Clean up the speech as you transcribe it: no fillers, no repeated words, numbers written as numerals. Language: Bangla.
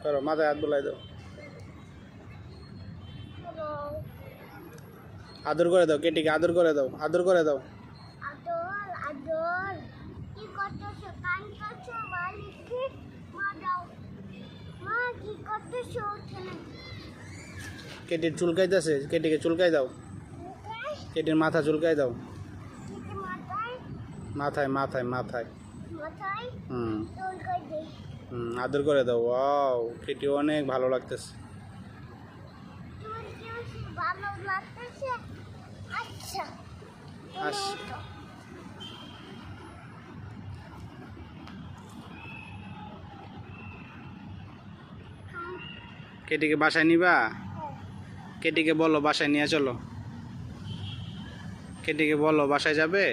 করো, মাথায় হাত বুলাই দাও, আদর করে দাও, কেটিকে আদর করে দাও, আদর করে দাও। আদর আদর কি করতেছো? কান করছো? বালিকে মা দাও, মা কি করতেছো? কেটির চুলকাইতেছে, কেটিকে চুলকাই দাও, কেটির মাথা চুলকাই দাও, মাথায় মাথায় মাথায়। মাথায় হুম চুলকাই দে। আদর করে দাও। ওয়াও, কেটি অনেক ভালো লাগতেছে। তোমার কি ভালো লাগতেছে? আচ্ছা আচ্ছা। কেটিকে বাসায় নিবা? কেটিকে বলো বাসায় নিয়ে চলো, কেটিকে বলো বাসায় যাবে।